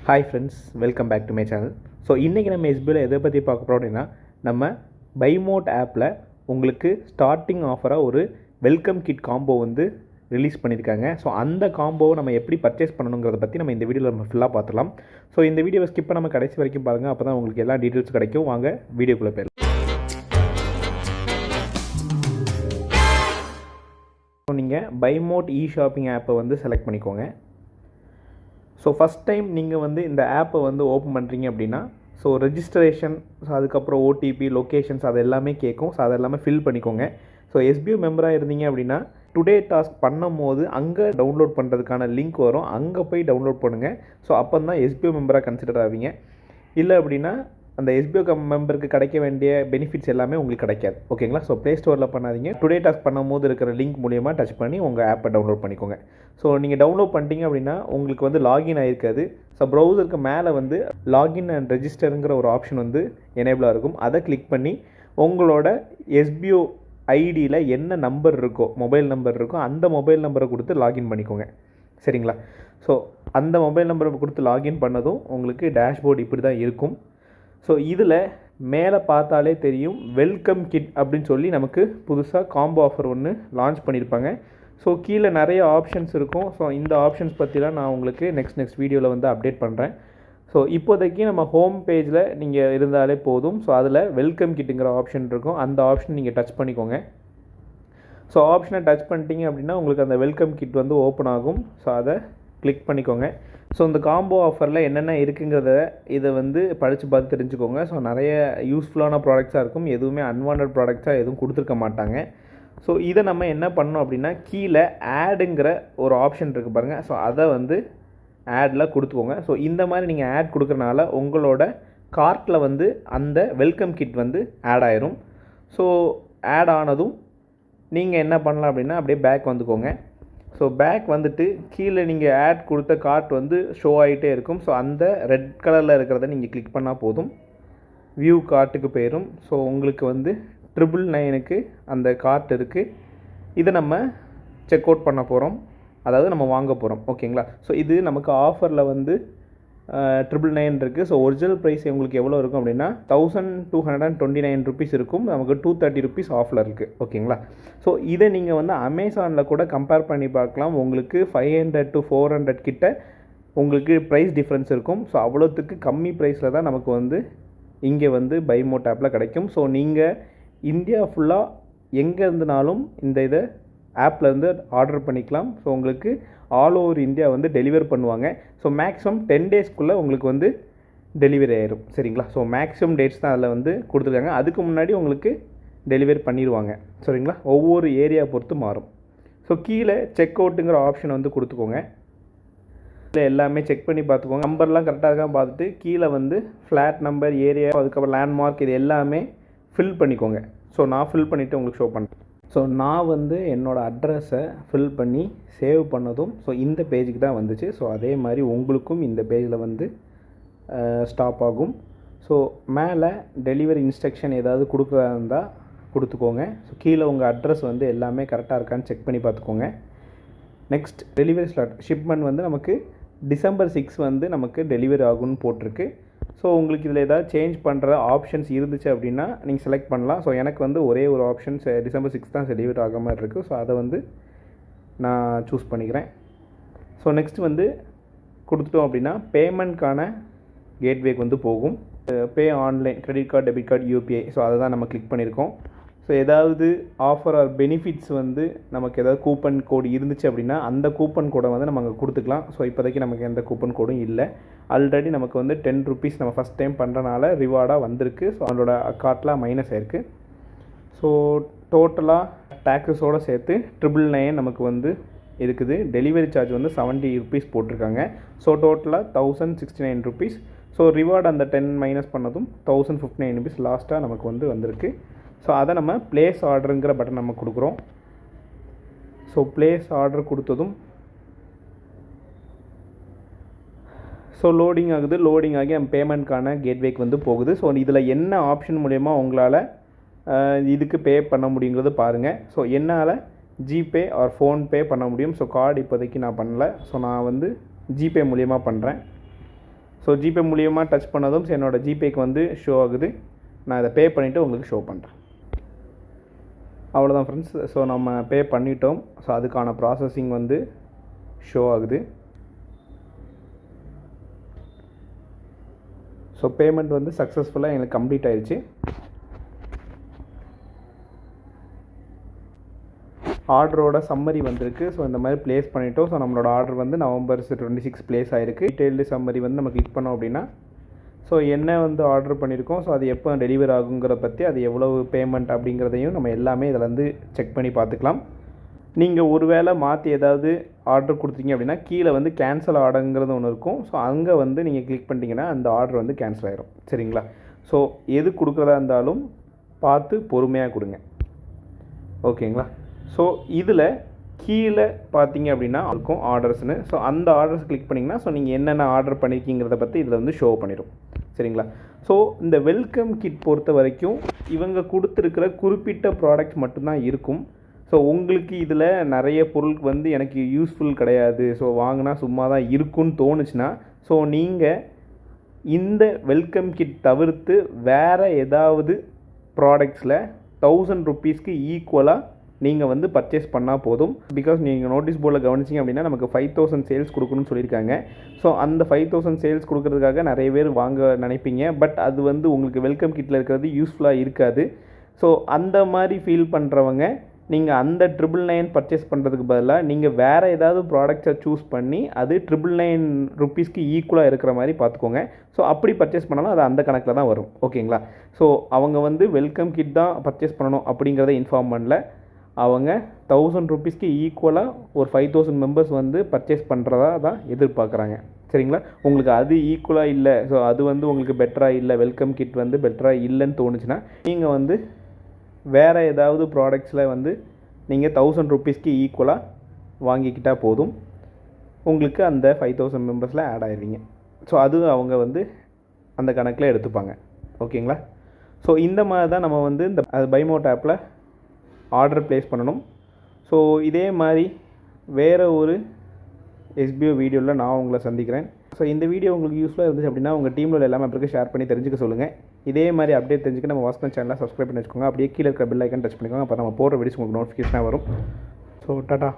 Hi friends, welcome back to my channel. So இன்றைக்கி நம்ம எஸ்பிஐயில் எதை பற்றி பார்க்க போகிறோம் அப்படின்னா, நம்ம பைமோட் ஆப்பில் உங்களுக்கு ஸ்டார்டிங் ஆஃபராக ஒரு வெல்கம் கிட் காம்போ வந்து ரிலீஸ் பண்ணியிருக்காங்க. ஸோ அந்த காம்போவை நம்ம எப்படி பர்ச்சேஸ் பண்ணணுங்கிறத பற்றி நம்ம இந்த வீடியோவில் நம்ம ஃபுல்லாக பார்த்துலாம். ஸோ இந்த வீடியோவை ஸ்கிப் பண்ணாமல் கடைசி வரைக்கும் பாருங்கள், அப்போ தான் உங்களுக்கு எல்லா டீட்டெயில்ஸ் கிடைக்கும். வாங்க வீடியோக்குள்ளே போயிடலாம். ஸோ நீங்கள் பைமோட் ஷாப்பிங் ஆப்பை வந்து செலக்ட் பண்ணிக்கோங்க. ஸோ ஃபஸ்ட் டைம் நீங்கள் வந்து இந்த ஆப்பை வந்து ஓப்பன் பண்ணுறீங்க அப்படின்னா, ஸோ ரெஜிஸ்ட்ரேஷன், ஸோ அதுக்கப்புறம் ஓடிபி, லொக்கேஷன்ஸ் அது எல்லாமே கேட்கும். ஸோ அதெல்லாமே ஃபில் பண்ணிக்கோங்க. ஸோ எஸ்பிஐ மெம்பராக இருந்தீங்க அப்படின்னா, டுடே டாஸ்க் பண்ணும் போது அங்கே டவுன்லோட் பண்ணுறதுக்கான லிங்க் வரும், அங்கே போய் டவுன்லோட் பண்ணுங்கள். ஸோ அப்போ தான் எஸ்பிஐ மெம்பராக கன்சிடர் ஆவீங்க. இல்லை அப்படின்னா அந்த எஸ்பிஐ மெம்பருக்கு கிடைக்க வேண்டிய பெனிஃபிட்ஸ் எல்லாமே உங்களுக்கு கிடைக்காது. ஓகேங்களா? ஸோ ப்ளே ஸ்டோரில் பண்ணாதீங்க. டுடே டாஸ்க் பண்ணும்போது இருக்கிற லிங்க் மூலியமாக டச் பண்ணி உங்கள் ஆப்பை டவுன்லோட் பண்ணிக்கோங்க. ஸோ நீங்கள் டவுன்லோட் பண்ணிட்டீங்க அப்படின்னா உங்களுக்கு வந்து லாகின் ஆகிருக்காது. ஸோ ப்ரௌசருக்கு மேலே வந்து லாகின் அண்ட் ரெஜிஸ்டருங்கிற ஒரு ஆப்ஷன் வந்து எனேபிளாக இருக்கும். அதை கிளிக் பண்ணி உங்களோட எஸ்பிஓ ஐடியில் என்ன நம்பர் இருக்கோ, மொபைல் நம்பர் இருக்கோ, அந்த மொபைல் நம்பரை கொடுத்து லாகின் பண்ணிக்கோங்க. சரிங்களா? ஸோ அந்த மொபைல் நம்பரை கொடுத்து லாகின் பண்ணதும் உங்களுக்கு டேஷ்போர்டு இப்படி தான் இருக்கும். ஸோ இதில் மேலே பார்த்தாலே தெரியும், வெல்கம் கிட் அப்படின்னு சொல்லி நமக்கு புதுசாக காம்போ ஆஃபர் ஒன்று லான்ச் பண்ணியிருப்பாங்க. ஸோ கீழே நிறைய ஆப்ஷன்ஸ் இருக்கும். ஸோ இந்த ஆப்ஷன்ஸ் பற்றிலாம் நான் உங்களுக்கு நெக்ஸ்ட் வீடியோவில் வந்து அப்டேட் பண்ணுறேன். ஸோ இப்போதைக்கு நம்ம ஹோம் பேஜில் நீங்கள் இருந்தாலே போதும். ஸோ அதில் வெல்கம் கிட்டுங்கிற ஆப்ஷன் இருக்கும், அந்த ஆப்ஷன் நீங்கள் டச் பண்ணிக்கோங்க. ஸோ ஆப்ஷனை டச் பண்ணிட்டீங்க அப்படின்னா உங்களுக்கு அந்த வெல்கம் கிட் வந்து ஓப்பன் ஆகும். ஸோ அதை கிளிக் பண்ணிக்கோங்க. ஸோ இந்த காம்போ ஆஃபரில் என்னென்ன இருக்குங்கிறத இதை வந்து படித்து பார்த்து தெரிஞ்சுக்கோங்க. ஸோ நிறைய யூஸ்ஃபுல்லான ப்ராடக்ட்ஸாக இருக்கும், எதுவுமே அன்வான்ட் ப்ராடக்ட்ஸாக எதுவும் கொடுத்துருக்க மாட்டாங்க. ஸோ இதை நம்ம என்ன பண்ணோம் அப்படின்னா, கீழே ஆடுங்கிற ஒரு ஆப்ஷன் இருக்குது பாருங்கள். ஸோ அதை வந்து ஆடில் கொடுத்துக்கோங்க. ஸோ இந்த மாதிரி நீங்கள் ஆட் கொடுக்குறனால உங்களோட கார்ட்டில் வந்து அந்த வெல்கம் கிட் வந்து ஆட் ஆயிரும். ஸோ ஆட் ஆனதும் நீங்கள் என்ன பண்ணலாம் அப்படின்னா, அப்படியே பேக் வந்துக்கோங்க. ஸோ பேக் வந்துட்டு கீழே நீங்கள் ஆட் கொடுத்த கார்ட் வந்து ஷோ ஆகிட்டே இருக்கும். ஸோ அந்த ரெட் கலரில் இருக்கிறத நீங்கள் கிளிக் பண்ணால் போதும், வியூ கார்ட்டுக்கு போயிடும். ஸோ உங்களுக்கு வந்து 999க்கு அந்த கார்ட் இருக்குது. இதை நம்ம செக் அவுட் பண்ண போகிறோம், அதாவது நம்ம வாங்க போகிறோம். ஓகேங்களா? ஸோ இது நமக்கு ஆஃபரில் வந்து 999 இருக்குது. ஸோ ஒரிஜினல் ப்ரைஸ் உங்களுக்கு எவ்வளோ இருக்கும் அப்படின்னா 1229 ருபீஸ் இருக்கும். நமக்கு 230 ருபீஸ் ஆஃபில் இருக்குது. ஓகேங்களா? ஸோ இதை நீங்கள் வந்து அமேசானில் கூட கம்பேர் பண்ணி பார்க்கலாம். உங்களுக்கு 500 to 400 கிட்ட உங்களுக்கு ப்ரைஸ் டிஃப்ரென்ஸ் இருக்கும். ஸோ அவ்வளோத்துக்கு கம்மி ப்ரைஸில் தான் நமக்கு வந்து இங்கே வந்து பைமோட் ஆப்பில் கிடைக்கும். ஸோ நீங்கள் இந்தியா ஃபுல்லாக எங்கே இருந்தனாலும் இந்த இதை ஆப்லேருந்து ஆர்டர் பண்ணிக்கலாம். ஸோ உங்களுக்கு ஆல் ஓவர் இந்தியா வந்து டெலிவர் பண்ணுவாங்க. ஸோ மேக்ஸிமம் 10 டேஸ்க்குள்ளே உங்களுக்கு வந்து டெலிவரி ஆயிடும். சரிங்களா? ஸோ மேக்ஸிமம் டேட்ஸ் தான் அதில் வந்து கொடுத்துருக்காங்க. அதுக்கு முன்னாடி உங்களுக்கு டெலிவரி பண்ணிடுவாங்க. சரிங்களா? ஒவ்வொரு ஏரியா பொறுத்து மாறும். ஸோ கீழே செக் அவுட்டுங்கிற ஆப்ஷன் வந்து கொடுத்துக்கோங்க. இல்லை எல்லாமே செக் பண்ணி பார்த்துக்கோங்க, நம்பர்லாம் கரெக்டாக இருக்கான்னு பார்த்துட்டு கீழே வந்து ஃப்ளாட் நம்பர், ஏரியா, அதுக்கப்புறம் லேண்ட்மார்க், இது எல்லாமே ஃபில் பண்ணிக்கோங்க. ஸோ நான் ஃபில் பண்ணிவிட்டு உங்களுக்கு ஷோ பண்ணுறேன். ஸோ நான் வந்து என்னோடய அட்ரஸை ஃபில் பண்ணி சேவ் பண்ணதும் ஸோ இந்த பேஜுக்கு தான் வந்துச்சு. ஸோ அதே மாதிரி உங்களுக்கும் இந்த பேஜில் வந்து ஸ்டாப் ஆகும். ஸோ மேலே டெலிவரி இன்ஸ்ட்ரக்ஷன் ஏதாவது கொடுக்குறதா இருந்தால் கொடுத்துக்கோங்க. ஸோ கீழே உங்கள் அட்ரஸ் வந்து எல்லாமே கரெக்டாக இருக்கான்னு செக் பண்ணி பார்த்துக்கோங்க. நெக்ஸ்ட் டெலிவரி ஸ்லாட், ஷிப்மெண்ட் வந்து நமக்கு December 6 வந்து நமக்கு டெலிவரி ஆகும்னு போட்டிருக்கு. ஸோ உங்களுக்கு இதில் ஏதாவது சேஞ்ச் பண்ணுற ஆப்ஷன்ஸ் இருந்துச்சு அப்படின்னா நீங்கள் செலக்ட் பண்ணலாம். ஸோ எனக்கு வந்து ஒரே ஒரு ஆப்ஷன்ஸ் December 6 தான் டெலிவரி ஆக மாதிரி இருக்குது. ஸோ அதை வந்து நான் சூஸ் பண்ணிக்கிறேன். ஸோ நெக்ஸ்ட் வந்து கொடுத்துட்டோம் அப்படின்னா பேமெண்ட்கான கேட்வேக்கு வந்து போகும். பே online, credit card, debit card, UPI. So அதை தான் நம்ம கிளிக் பண்ணியிருக்கோம். ஸோ ஏதாவது ஆஃபர் ஆர் பெனிஃபிட்ஸ் வந்து நமக்கு ஏதாவது கூப்பன் கோடு இருந்துச்சு அப்படின்னா அந்த கூப்பன் கோடை வந்து நம்ம அங்கே கொடுத்துக்கலாம். ஸோ இப்போதைக்கு நமக்கு எந்த கூப்பன் கோடும் இல்லை. ஆல்ரெடி நமக்கு வந்து 10 ருபீஸ் நம்ம ஃபஸ்ட் டைம் பண்ணுறனால ரிவார்டாக வந்திருக்கு. ஸோ அதோட கார்ட்டில் மைனஸ் ஆயிருக்கு. ஸோ டோட்டலாக டேக்ஸஸோடு சேர்த்து 999 நமக்கு வந்து இருக்குது. டெலிவரி சார்ஜ் வந்து 70 ருபீஸ் போட்டிருக்காங்க. ஸோ டோட்டலாக 1069 ருபீஸ். ஸோ ரிவார்டு அந்த 10 மைனஸ் பண்ணதும் 1059 ருபீஸ் லாஸ்ட்டாக நமக்கு வந்து வந்திருக்கு. ஸோ அதை நம்ம ப்ளேஸ் ஆர்டருங்கிற பட்டன் நம்ம கொடுக்குறோம். ஸோ ப்ளேஸ் ஆர்டர் கொடுத்ததும் ஸோ லோடிங் ஆகுது. லோடிங் ஆகி நம்ம பேமெண்ட்கான கேட்வேக்கு வந்து போகுது. ஸோ இதில் என்ன ஆப்ஷன் மூலயமா உங்களால் இதுக்கு பே பண்ண முடியுங்கிறது பாருங்கள். ஸோ என்னால் ஜிபே ஆர் ஃபோன்பே பண்ண முடியும். ஸோ கார்டு இப்போதைக்கு நான் பண்ணல. ஸோ நான் வந்து ஜிபே மூலியமாக பண்ணுறேன். ஸோ ஸோ ஜிபே மூலியமாக டச் பண்ணதும் என்னோடய ஜிபேக்கு வந்து ஷோ ஆகுது. நான் இதை பே பண்ணிவிட்டு உங்களுக்கு ஷோ பண்ணுறேன். அவ்வளோதான் ஃப்ரெண்ட்ஸ். ஸோ நம்ம பே பண்ணிட்டோம். ஸோ அதுக்கான ப்ராசஸிங் வந்து ஷோ ஆகுது. ஸோ பேமெண்ட் வந்து சக்ஸஸ்ஃபுல்லாக எங்களுக்கு கம்ப்ளீட் ஆயிடுச்சு. ஆர்டரோட சம்மரி வந்திருக்கு. ஸோ இந்த மாதிரி ப்ளேஸ் பண்ணிட்டோம். ஸோ நம்மளோட ஆர்டர் வந்து November 26 ப்ளேஸ் ஆகிருக்கு. டீட்டெயில்டு சம்மரி வந்து நம்ம கிளிக் பண்ணோம் அப்படின்னா ஸோ என்ன வந்து ஆர்டர் பண்ணியிருக்கோம், ஸோ அது எப்போ டெலிவரி ஆகுங்கிறத பற்றி, அது எவ்வளவு பேமெண்ட் அப்படிங்கிறதையும் நம்ம எல்லாமே இதில் வந்து செக் பண்ணி பார்த்துக்கலாம். நீங்கள் ஒரு வேளை மாற்றி ஏதாவது ஆர்டர் கொடுத்தீங்க அப்படின்னா கீழே வந்து கேன்சல் ஆர்டருங்கிறது ஒன்று இருக்கும். ஸோ அங்கே வந்து நீங்கள் கிளிக் பண்ணிட்டீங்கன்னா அந்த ஆர்டர் வந்து கேன்சல் ஆகிரும். சரிங்களா? ஸோ எது கொடுக்குறதா இருந்தாலும் பார்த்து பொறுமையாக கொடுங்க. ஓகேங்களா? ஸோ இதில் கீழே பார்த்தீங்க அப்படின்னா இருக்கும் ஆர்டர்ஸ்னு. ஸோ அந்த ஆர்டர்ஸ் கிளிக் பண்ணிங்கன்னா ஸோ நீங்கள் என்னென்ன ஆர்டர் பண்ணியிருக்கீங்கிறத பற்றி இதில் வந்து ஷோ பண்ணிடும். சரிங்களா? ஸோ இந்த வெல்கம் கிட் பொறுத்த வரைக்கும் இவங்க கொடுத்துருக்கிற குறிப்பிட்ட ப்ராடக்ட்ஸ் மட்டும்தான் இருக்கும். ஸோ உங்களுக்கு இதில் நிறைய பொருள் வந்து எனக்கு யூஸ்ஃபுல் கிடையாது, ஸோ வாங்கினா சும்மா தான் இருக்குன்னு தோணுச்சுன்னா ஸோ நீங்கள் இந்த வெல்கம் கிட் தவிர்த்து வேறு ஏதாவது ப்ராடக்ட்ஸில் 1000 rupeesக்கு ஈக்குவலாக நீங்கள் வந்து பர்ச்சேஸ் பண்ணால் போதும். பிகாஸ் நீங்கள் நோட்டீஸ் போர்டில் கவனிச்சிங்க அப்படின்னா நமக்கு 5000 சேல்ஸ் கொடுக்கணும்னு சொல்லியிருக்காங்க. ஸோ அந்த 5000 சேல்ஸ் கொடுக்கறதுக்காக நிறைய பேர் வாங்க நினைப்பீங்க. பட் அது வந்து உங்களுக்கு வெல்கம் கிட்டில் இருக்கிறது யூஸ்ஃபுல்லாக இருக்காது. ஸோ அந்த மாதிரி ஃபீல் பண்ணுறவங்க நீங்கள் அந்த 999 பர்ச்சேஸ் பண்ணுறதுக்கு பதிலாக நீங்கள் வேறு ஏதாவது ப்ராடக்ட்ஸை சூஸ் பண்ணி அது 999 rupeesக்கு ஈக்குவலாக இருக்கிற மாதிரி பார்த்துக்கோங்க. ஸோ அப்படி பர்ச்சேஸ் பண்ணாலும் அது அந்த கணக்கில் தான் வரும். ஓகேங்களா? ஸோ அவங்க வந்து வெல்கம் கிட் தான் பர்ச்சேஸ் பண்ணணும் அப்படிங்கிறத இன்ஃபார்ம் பண்ணல. அவங்க 1000 rupeesக்கு ஈக்குவலாக ஒரு 5000 மெம்பர்ஸ் வந்து பர்ச்சேஸ் பண்ணுறதா தான் எதிர்பார்க்குறாங்க. சரிங்களா? உங்களுக்கு அது ஈக்குவலாக இல்லை, ஸோ அது வந்து உங்களுக்கு பெட்டராக இல்லை, வெல்கம் கிட் வந்து பெட்டராக இல்லைன்னு தோணுச்சுன்னா நீங்கள் வந்து வேறு ஏதாவது ப்ராடக்ட்ஸில் வந்து நீங்கள் 1000 rupeesக்கு ஈக்குவலாக வாங்கிக்கிட்டால் போதும். உங்களுக்கு அந்த 5000 மெம்பர்ஸில் ஆட் ஆகிடுவீங்க. ஸோ அது அவங்க வந்து அந்த கணக்கில் எடுத்துப்பாங்க. ஓகேங்களா? ஸோ இந்த மாதிரி தான் நம்ம வந்து இந்த பைமோட் ஆப்பில் ஆர்டர் ப்ளேஸ் பண்ணணும். ஸோ இதே மாதிரி வேறு ஒரு SBO வீடியோவில் நான் உங்களை சந்திக்கிறேன். ஸோ இந்த வீடியோ உங்களுக்கு யூஸ்ஃபுல்லாக இருந்துச்சு அப்படின்னா உங்கள் டீமில் எல்லாமே அப்புறம் ஷேர் பண்ணி தெரிஞ்சுக்க சொல்லுங்கள். இதே மாதிரி அப்டேட் தெரிஞ்சுக்க நம்ம வாஸ்கன் சேனலை சப்ஸ்கிரைப் பண்ணி வச்சுக்கோங்க. அப்படியே கீழே இருக்கிற பெல் ஐக்கன் டச் பண்ணிக்கோங்க. அப்போ நம்ம போடுற வீடியோஸ் உங்களுக்கு நோட்டிஃபிகேஷனாக வரும். ஸோ டாடா.